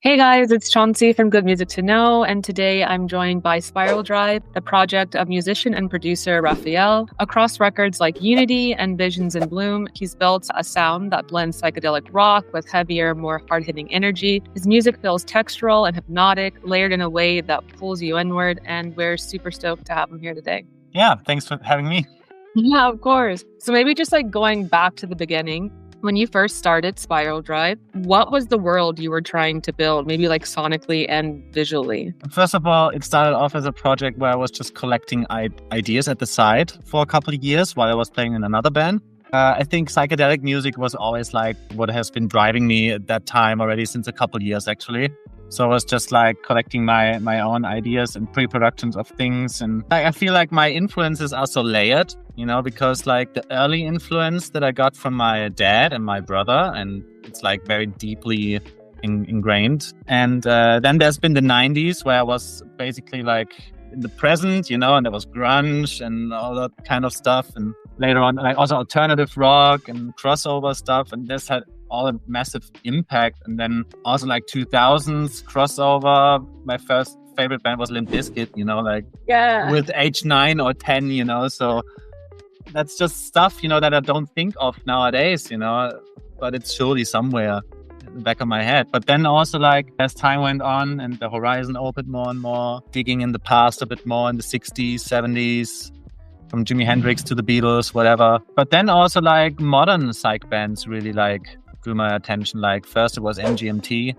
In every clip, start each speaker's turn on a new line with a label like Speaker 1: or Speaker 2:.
Speaker 1: Hey guys, it's Chauncey from Good Music to Know, and today I'm joined by Spiral Drive, the project of musician and producer Raphael. Across records like Unity and Visions in Bloom, he's built a sound that blends psychedelic rock with heavier, more hard-hitting energy. His music feels textural and hypnotic, layered in a way that pulls you inward, and we're super stoked to have him here today.
Speaker 2: Yeah, thanks for having me.
Speaker 1: Yeah, of course. So maybe just like going back to the beginning, when you first started Spiral Drive, what was the world you were trying to build, maybe like sonically and visually?
Speaker 2: First of all, it started off as a project where I was just collecting ideas at the side for a couple of years while I was playing in another band. I think psychedelic music was always like what has been driving me at that time already since a couple of years, actually. So I was just like collecting my own ideas and pre-productions of things. And I feel like my influences are so layered, because like the early influence that I got from my dad and my brother, and it's like very deeply ingrained. And then there's been the 90s where I was basically like in the present, and there was grunge and all that kind of stuff. And later on, like also alternative rock and crossover stuff. And this had all a massive impact. And then also like 2000s crossover. My first favorite band was Limp Bizkit, with age 9 or 10, so that's just stuff, that I don't think of nowadays, but it's surely somewhere in the back of my head. But then also like as time went on and the horizon opened more and more, digging in the past a bit more in the 60s, 70s, from Jimi Hendrix to the Beatles, whatever. But then also like modern psych bands really like drew my attention. Like first it was MGMT.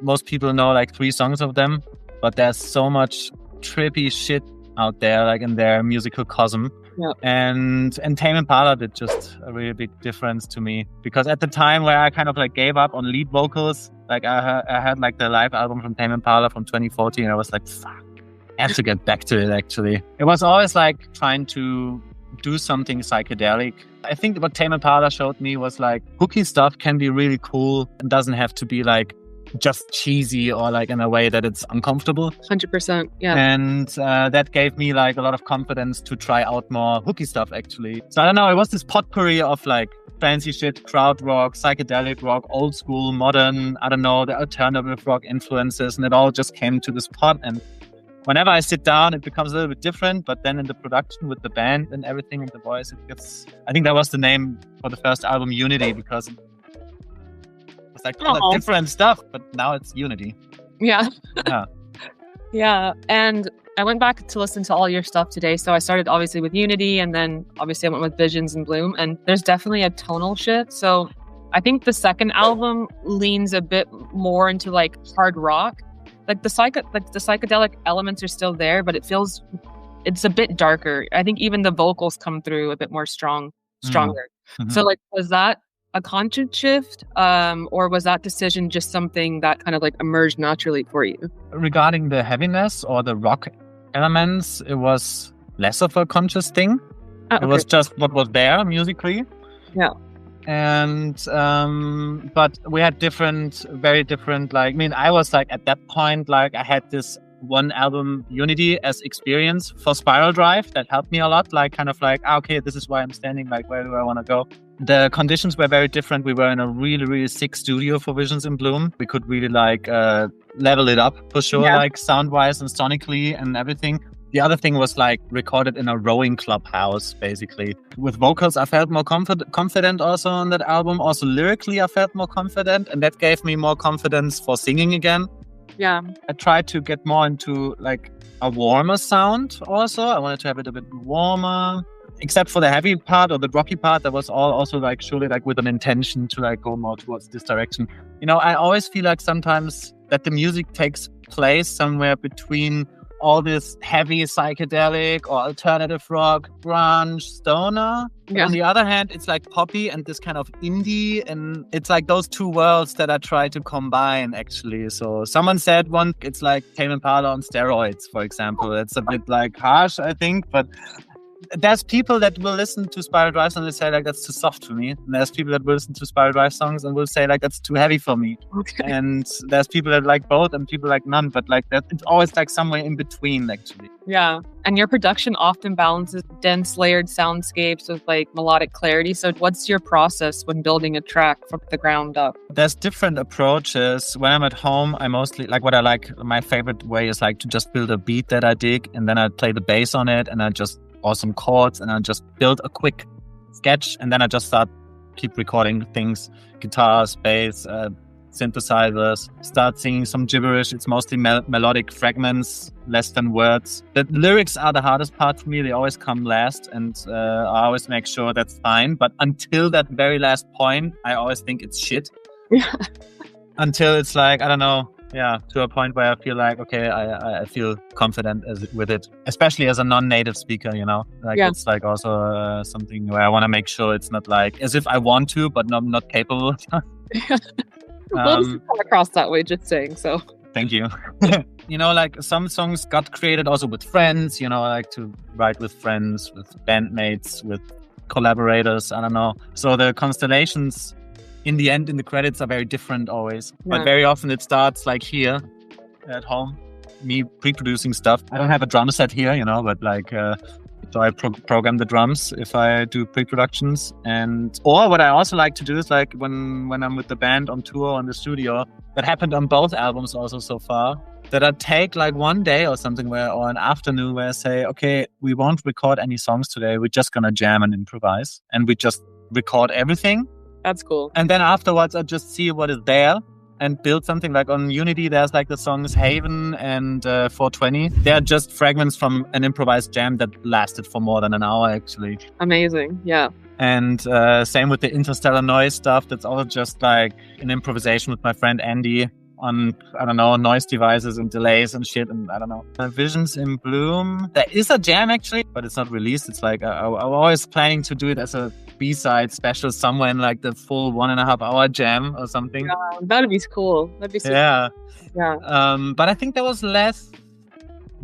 Speaker 2: Most people know like 3 songs of them, but there's so much trippy shit out there, like in their musical cosm. Yep. And Tame Impala did just a really big difference to me, because at the time where I kind of like gave up on lead vocals, like I had like the live album from Tame Impala from 2014, and I was like, fuck, I have to get back to it. Actually, it was always like trying to do something psychedelic. I think what Tame Impala showed me was like hooky stuff can be really cool and doesn't have to be like just cheesy or like in a way that it's uncomfortable.
Speaker 1: 100%, yeah.
Speaker 2: And that gave me like a lot of confidence to try out more hooky stuff, actually. So I don't know, it was this potpourri of like fancy shit, krautrock, psychedelic rock, old school, modern, I don't know, the alternative rock influences, and it all just came to this pot. And whenever I sit down, it becomes a little bit different, but then in the production with the band and everything and the voice, it gets, I think that was the name for the first album, Unity, because it's like all that different stuff, but now it's Unity.
Speaker 1: Yeah. Yeah. And I went back to listen to all your stuff today. So I started obviously with Unity, and then obviously I went with Visions in Bloom, and there's definitely a tonal shift. So I think the second album leans a bit more into like hard rock. Like the psychedelic elements are still there, but it's a bit darker. I think even the vocals come through a bit more stronger. Mm-hmm. So like, was that a conscious shift, or was that decision just something that kind of like emerged naturally for you?
Speaker 2: Regarding the heaviness or the rock elements, it was less of a conscious thing. Okay. It was just what was there musically.
Speaker 1: Yeah.
Speaker 2: And but we had very different, like, I was like at that point, like I had this one album Unity as experience for Spiral Drive that helped me a lot, like kind of like, okay, this is why I'm standing, like where do I want to go. The conditions were very different. We were in a really, really sick studio for Visions in Bloom. We could really like level it up for sure, like sound wise and sonically and everything. The other thing was like recorded in a rowing clubhouse, basically. With vocals, I felt more confident also on that album. Also lyrically, I felt more confident, and that gave me more confidence for singing again.
Speaker 1: Yeah.
Speaker 2: I tried to get more into like a warmer sound also. I wanted to have it a bit warmer. Except for the heavy part or the rocky part, that was all also like surely like with an intention to like go more towards this direction. I always feel like sometimes that the music takes place somewhere between all this heavy psychedelic or alternative rock, grunge, stoner. Yeah. On the other hand, it's like poppy and this kind of indie, and it's like those two worlds that I try to combine, actually. So someone said one, it's like Tame Impala on steroids, for example. It's a bit like harsh, I think, but there's people that will listen to Spiral Drive and they say like that's too soft for me. And there's people that will listen to Spiral Drive songs and will say like that's too heavy for me.
Speaker 1: Okay.
Speaker 2: And there's people that like both and people like none. But like that, it's always like somewhere in between actually.
Speaker 1: Yeah. And your production often balances dense layered soundscapes with like melodic clarity. So what's your process when building a track from the ground up?
Speaker 2: There's different approaches. When I'm at home, I mostly like what I like. My favorite way is like to just build a beat that I dig and then I play the bass on it and I just awesome chords and I just build a quick sketch and then I just keep recording things, guitars, bass, synthesizers, start singing some gibberish. It's mostly melodic fragments, less than words. The lyrics are the hardest part for me. They always come last and I always make sure that's fine. But until that very last point, I always think it's shit.
Speaker 1: Yeah.
Speaker 2: Until it's like, I don't know, to a point where I feel like, okay, I feel confident with it, especially as a non-native speaker, you know, like it's like also something where I want to make sure it's not like as if I want to, but not capable.
Speaker 1: Well, it's come across that way, just saying. So
Speaker 2: thank you. You know, like some songs got created also with friends, you know, I like to write with friends, with bandmates, with collaborators. I don't know. So the constellations in the end, in the credits are very different always. Yeah. But very often it starts like here at home, me pre-producing stuff. I don't have a drum set here, you know, but like, so I program the drums if I do pre-productions. Or what I also like to do is like when I'm with the band on tour in the studio, that happened on both albums also so far, that I take like one day or something or an afternoon where I say, okay, we won't record any songs today. We're just going to jam and improvise. And we just record everything.
Speaker 1: That's cool.
Speaker 2: And then afterwards, I just see what is there and build something. Like on Unity, there's like the songs Haven and 420. They're just fragments from an improvised jam that lasted for more than an hour, actually.
Speaker 1: Amazing. Yeah.
Speaker 2: And same with the Interstellar Noise stuff. That's all just like an improvisation with my friend Andy on, I don't know, noise devices and delays and shit. And I don't know. Visions in Bloom. There is a jam actually, but it's not released. It's like, I'm always planning to do it as a B-side special somewhere in like the full 1.5 hour jam or something.
Speaker 1: Yeah, that'd be cool. That'd be super
Speaker 2: cool. But I think there was less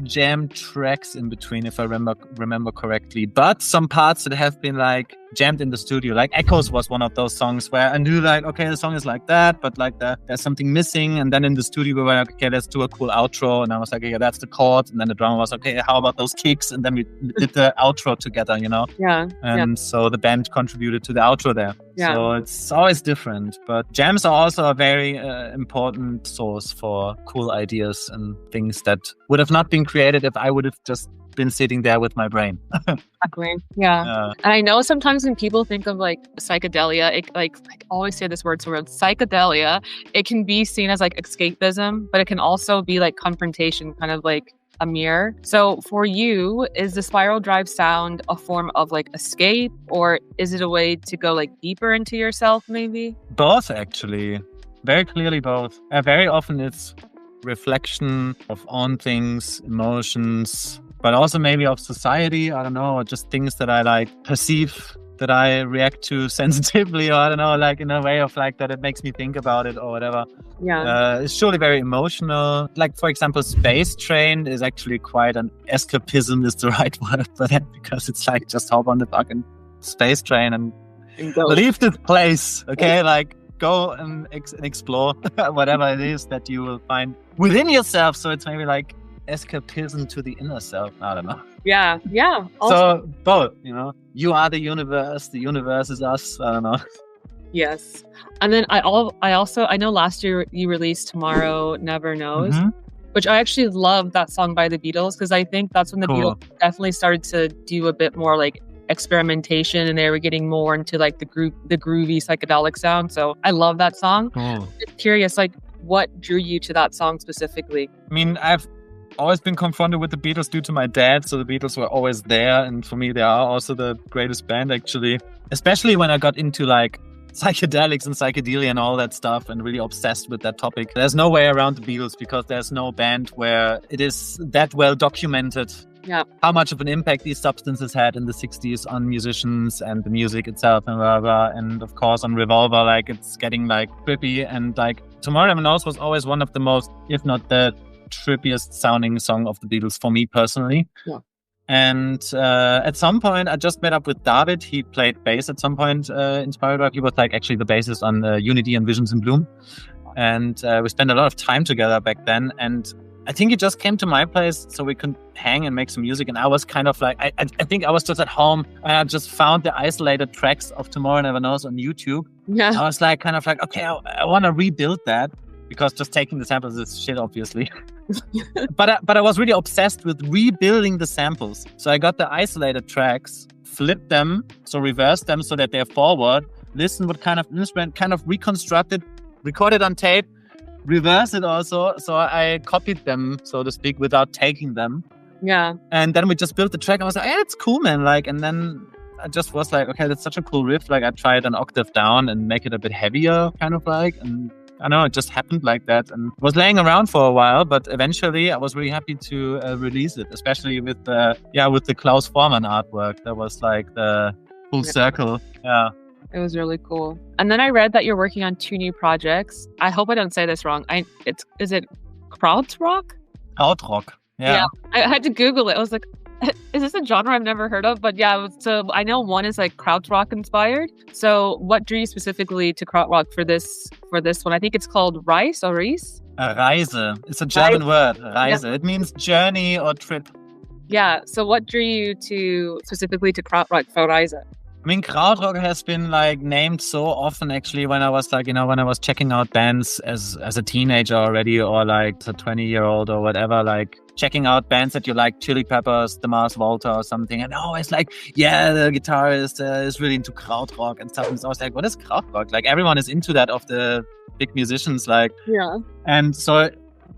Speaker 2: jam tracks in between, if I remember correctly. But some parts that have been like jammed in the studio, like Echoes was one of those songs where I knew like, okay, the song is like that, but like there's something missing. And then in the studio we were like, okay, let's do a cool outro. And I was like, yeah, that's the chord. And then the drummer was okay, how about those kicks? And then we did the outro together, you know?
Speaker 1: Yeah.
Speaker 2: And so the band contributed to the outro there. Yeah. So it's always different. But jams are also a very important source for cool ideas and things that would have not been created if I would have just been sitting there with my brain.
Speaker 1: Exactly. Yeah. And I know sometimes when people think of like psychedelia, it like I always say this word, psychedelia, it can be seen as like escapism, but it can also be like confrontation, kind of like a mirror. So for you, is the Spiral Drive sound a form of like escape, or is it a way to go like deeper into yourself maybe?
Speaker 2: Both, actually. Very clearly both. Very often it's reflection of own things, emotions, but also maybe of society, I don't know, or just things that I like perceive, that I react to sensitively, or I don't know, like in a way of like that it makes me think about it or whatever.
Speaker 1: Yeah.
Speaker 2: It's surely very emotional. Like, for example, Space Train is actually quite an escapism is the right word for that, because it's like just hop on the fucking space train and leave this place, okay? Like, go and explore whatever it is that you will find within yourself. So it's maybe like escapism to the inner self. I don't know.
Speaker 1: Yeah.
Speaker 2: Also, so both, you know, you are the universe is us. I don't know.
Speaker 1: Yes. And then I know last year you released Tomorrow Never Knows, which I actually love that song by the Beatles, because I think that's when the Beatles definitely started to do a bit more like experimentation, and they were getting more into like the groovy psychedelic sound. So I love that song. I'm just curious, like, what drew you to that song specifically?
Speaker 2: I mean, I've always been confronted with the Beatles due to my dad, so the Beatles were always there, and for me they are also the greatest band actually, especially when I got into like psychedelics and psychedelia and all that stuff and really obsessed with that topic. There's no way around the Beatles, because there's no band where it is that well documented how much of an impact these substances had in the 60s on musicians and the music itself and blah, blah. And of course on Revolver, like it's getting like trippy, and like Tomorrow Never Knows was always one of the most, if not the trippiest sounding song of the Beatles for me personally. And at some point, I just met up with David. He played bass at some point in Spiral. He was like actually the bassist on Unity and Visions in Bloom. And we spent a lot of time together back then. And I think he just came to my place so we could hang and make some music. And I was kind of like, I think I was just at home and I just found the isolated tracks of Tomorrow Never Knows on YouTube.
Speaker 1: Yeah.
Speaker 2: I was like, kind of like, okay, I want to rebuild that, because just taking the samples is shit, obviously. But I was really obsessed with rebuilding the samples. So I got the isolated tracks, flipped them, so reversed them so that they're forward, listened what kind of instrument, kind of reconstructed, recorded on tape, reverse it also. So I copied them, so to speak, without taking them.
Speaker 1: Yeah.
Speaker 2: And then we just built the track. I was like, yeah, it's cool, man. Like, and then I just was like, okay, that's such a cool riff. Like, I tried an octave down and make it a bit heavier, kind of like, and I know it just happened like that, and was laying around for a while, but eventually I was really happy to release it, especially with the Klaus Forman artwork. That was like the full circle. Yeah.
Speaker 1: It was really cool. And then I read that you're working on 2 new projects. I hope I don't say this wrong. Is it krautrock?
Speaker 2: Krautrock. Yeah.
Speaker 1: I had to Google it. I was like, is this a genre I've never heard of? But yeah, so I know one is like krautrock-inspired. So what drew you specifically to krautrock for this one? I think it's called Reise or Reise?
Speaker 2: Reise. It's a German word. Reise. Yeah. It means journey or trip.
Speaker 1: Yeah. So what drew you specifically to krautrock for Reise?
Speaker 2: I mean, krautrock has been like named so often actually when I was like, when I was checking out bands as a teenager already, or like a 20-year-old or whatever, like checking out bands that you like, Chili Peppers, the Mars Volta or something. And always like, yeah, the guitarist is really into krautrock and stuff. And it's always like, what is krautrock? Like everyone is into that of the big musicians, like. Yeah. And so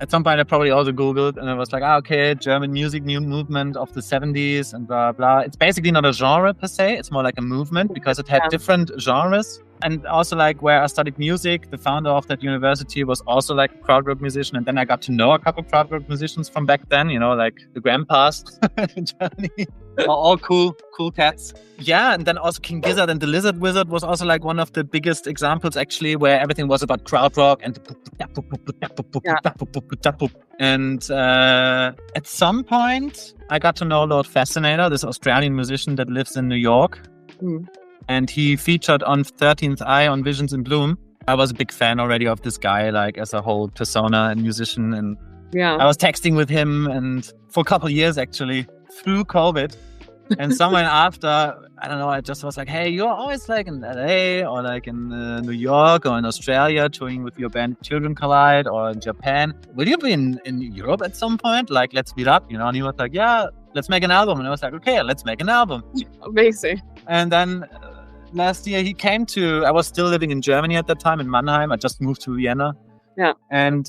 Speaker 2: at some point I probably also Googled and I was like, okay, German music, new movement of the 70s and blah, blah. It's basically not a genre per se. It's more like a movement because it had different genres. And also like where I studied music, the founder of that university was also like a krautrock musician. And then I got to know a couple of krautrock musicians from back then, like the grandpas in Germany. All cool cats. Yeah, and then also King Gizzard and the Lizard Wizard was also like one of the biggest examples actually, where everything was about krautrock and and at some point I got to know Lord Fascinator, this Australian musician that lives in New York. And he featured on 13th Eye on Visions in Bloom. I was a big fan already of this guy, like as a whole persona and musician. And I was texting with him and for a couple of years actually through COVID. And someone after, I don't know, I just was like, hey, you're always like in LA or like in New York or in Australia touring with your band Children Collide, or in Japan. Will you be in Europe at some point? Like, let's meet up, And he was like, yeah, let's make an album. And I was like, okay, let's make an album.
Speaker 1: Amazing.
Speaker 2: And then last year he came I was still living in Germany at that time, in Mannheim. I just moved to Vienna. Yeah. And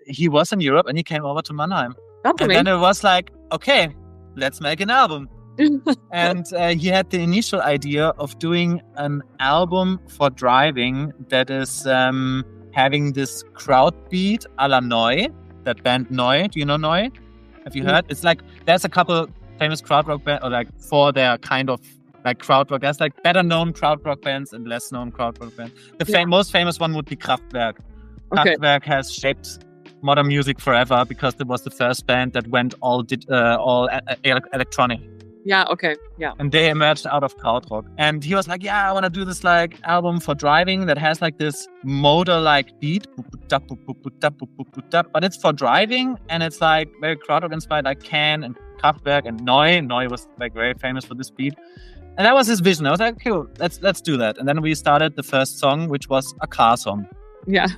Speaker 2: he was in Europe and he came over to Mannheim. And then it was like, okay, let's make an album. And he had the initial idea of doing an album for driving that is having this crowd beat a la Neu, that band Neu. Do you know Neu? Have you heard? It's like, there's a couple famous krautrock bands, or like for their kind of like krautrock. There's like better known krautrock bands and less known krautrock bands. The most famous one would be Kraftwerk. Okay. Kraftwerk has shaped modern music forever because it was the first band that went all electronic.
Speaker 1: Yeah, okay, yeah.
Speaker 2: And they emerged out of krautrock. And he was like, yeah, I want to do this like album for driving that has like this motor-like beat, but it's for driving and it's like very krautrock-inspired, like Can and Kraftwerk and Neu. Neu was like very famous for this beat. And that was his vision. I was like, cool, let's do that. And then we started the first song, which was a car song.
Speaker 1: Yeah.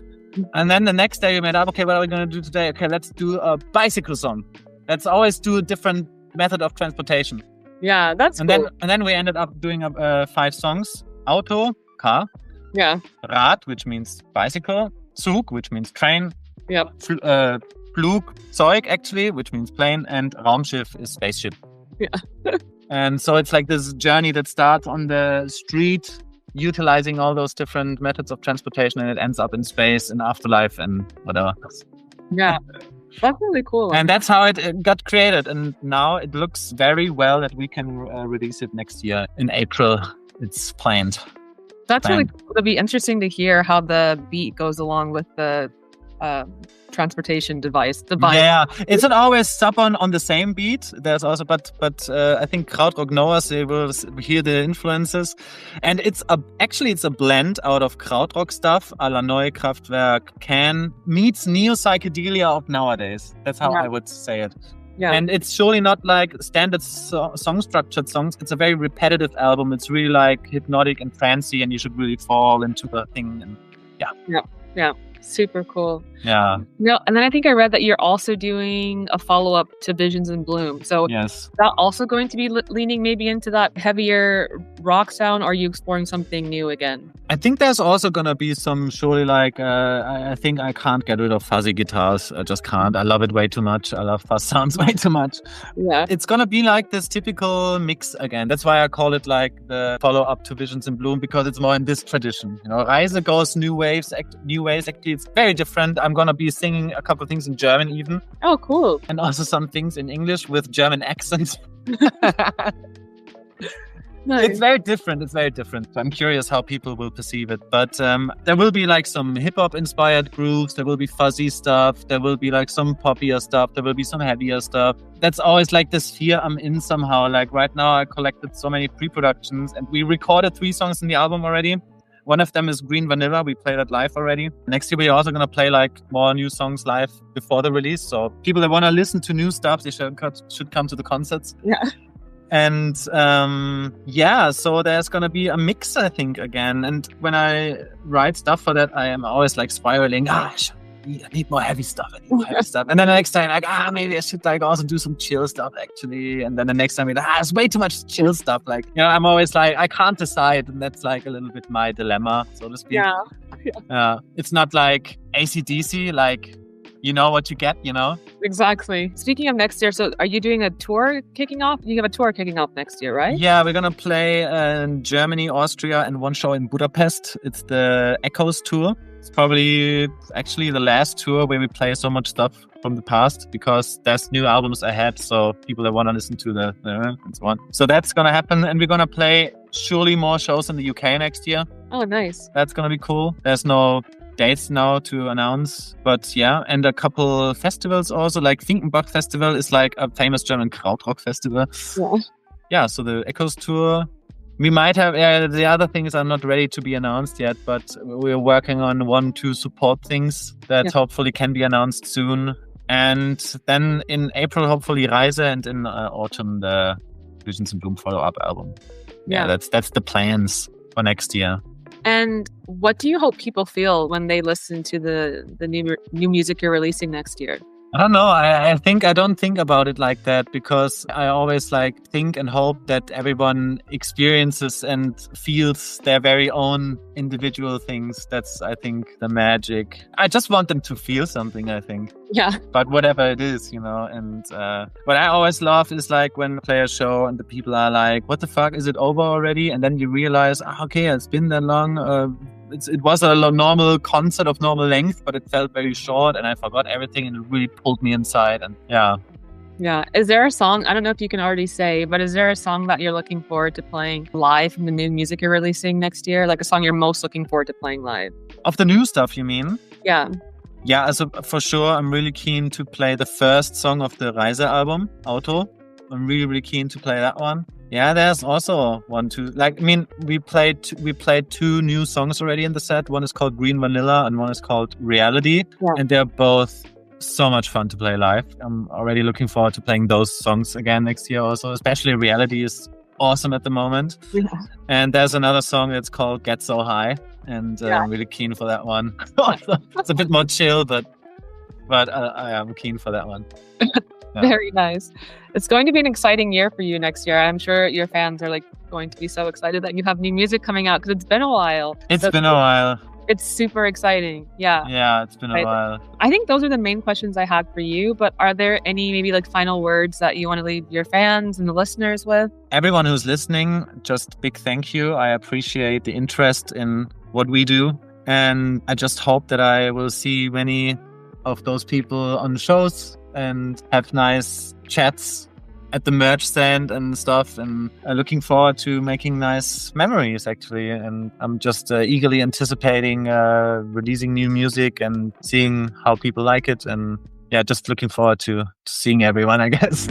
Speaker 2: And then the next day we made up, okay, what are we going to do today? Okay, let's do a bicycle song. Let's always do a different method of transportation.
Speaker 1: Yeah, that's cool.
Speaker 2: And then we ended up doing 5 songs. Auto, car.
Speaker 1: Yeah.
Speaker 2: Rad, which means bicycle. Zug, which means train.
Speaker 1: Yeah.
Speaker 2: Flugzeug, actually, which means plane. And Raumschiff is spaceship.
Speaker 1: Yeah.
Speaker 2: And so it's like this journey that starts on the street, utilizing all those different methods of transportation, and it ends up in space, in afterlife, and whatever.
Speaker 1: Yeah. That's really cool.
Speaker 2: And that's how it got created. And now it looks very well that we can release it next year in April. It's planned.
Speaker 1: That's really cool. It'll be interesting to hear how the beat goes along with the transportation device. The bike.
Speaker 2: Yeah, it's not always stop on the same beat. There's also, but I think krautrock knowers, they will hear the influences, and it's a blend out of krautrock stuff, a la Neue Kraftwerk, Can meets neo psychedelia of nowadays. That's how I would say it. Yeah, and it's surely not like standard song structured songs. It's a very repetitive album. It's really like hypnotic and fancy, and you should really fall into the thing. And
Speaker 1: yeah. Super cool.
Speaker 2: Yeah.
Speaker 1: No, and then I think I read that you're also doing a follow-up to Visions in Bloom. So
Speaker 2: yes,
Speaker 1: is that also going to be leaning maybe into that heavier rock sound, or are you exploring something new again?
Speaker 2: I think there's also going to be some surely like, I think I can't get rid of fuzzy guitars. I just can't. I love it way too much. I love fuzz sounds way too much.
Speaker 1: Yeah.
Speaker 2: It's going to be like this typical mix again. That's why I call it like the follow-up to Visions in Bloom, because it's more in this tradition. You know, Reise goes new ways. Actually, it's very different. I'm going to be singing a couple of things in German even.
Speaker 1: Oh, cool.
Speaker 2: And also some things in English with German accents. Nice. It's very different. I'm curious how people will perceive it. But there will be like some hip-hop inspired grooves. There will be fuzzy stuff. There will be like some poppier stuff. There will be some heavier stuff. That's always like the sphere I'm in somehow. Like right now I collected so many pre-productions, and we recorded 3 songs in the album already. One of them is Green Vanilla. We played it live already. Next year, we're also going to play like more new songs live before the release. So people that want to listen to new stuff, they should come to the concerts.
Speaker 1: Yeah.
Speaker 2: And so there's going to be a mix, I think, again. And when I write stuff for that, I am always like spiraling. I need more heavy stuff. And then the next time, like, maybe I should like also do some chill stuff actually. And then the next time, it's way too much chill stuff. Like, you know, I'm always like, I can't decide. And that's like a little bit my dilemma, so to speak. Yeah. It's not like AC/DC, like, you know what you get, you know?
Speaker 1: Exactly. Speaking of next year, so are you doing a tour kicking off? You have a tour kicking off next year, right?
Speaker 2: Yeah, we're going to play in Germany, Austria, and one show in Budapest. It's the Echoes tour. It's probably actually the last tour where we play so much stuff from the past, because there's new albums ahead. So people that want to listen to the and so on. So that's going to happen. And we're going to play surely more shows in the UK next year.
Speaker 1: Oh, nice.
Speaker 2: That's going to be cool. There's no dates now to announce, but yeah, and a couple festivals also, like Finkenbach Festival is like a famous German krautrock festival. Yeah, so the Echoes tour. We might have, the other things are not ready to be announced yet, but we're working on 1-2 support things that hopefully can be announced soon. And then in April, hopefully Reise, and in autumn, the Visions in Bloom follow-up album. Yeah, that's the plans for next year.
Speaker 1: And what do you hope people feel when they listen to the new music you're releasing next year?
Speaker 2: I don't know. I think I don't think about it like that, because I always like think and hope that everyone experiences and feels their very own individual things. That's, I think, the magic. I just want them to feel something, I think.
Speaker 1: Yeah.
Speaker 2: But whatever it is, you know. And what I always love is like when I play a show and the people are like, what the fuck, is it over already? And then you realize, okay, it's been that long. It was a normal concert of normal length, but it felt very short, and I forgot everything, and it really pulled me inside. And
Speaker 1: yeah. Is there a song, I don't know if you can already say, but is there a song that you're looking forward to playing live from the new music you're releasing next year? Like a song you're most looking forward to playing live?
Speaker 2: Of the new stuff, you mean?
Speaker 1: Yeah.
Speaker 2: Yeah, so for sure, I'm really keen to play the first song of the Reise album, Auto. I'm really, really keen to play that one. Yeah, there's also we played 2 new songs already in the set. One is called Green Vanilla and one is called Reality. Yeah. And they're both so much fun to play live. I'm already looking forward to playing those songs again next year also. Especially Reality is awesome at the moment. Yeah. And there's another song that's called Get So High. And I'm really keen for that one. It's a bit more chill, but I am keen for that one. Yeah.
Speaker 1: Very nice. It's going to be an exciting year for you next year. I'm sure your fans are like going to be so excited that you have new music coming out, because it's been a while.
Speaker 2: It's been a while.
Speaker 1: It's super exciting. Yeah.
Speaker 2: Yeah, it's been a while.
Speaker 1: I think those are the main questions I had for you, but are there any maybe like final words that you want to leave your fans and the listeners with?
Speaker 2: Everyone who's listening, just big thank you. I appreciate the interest in what we do. And I just hope that I will see many of those people on shows and have nice chats at the merch stand and stuff, and looking forward to making nice memories actually. And I'm just eagerly anticipating releasing new music and seeing how people like it, and yeah, just looking forward to seeing everyone, I guess.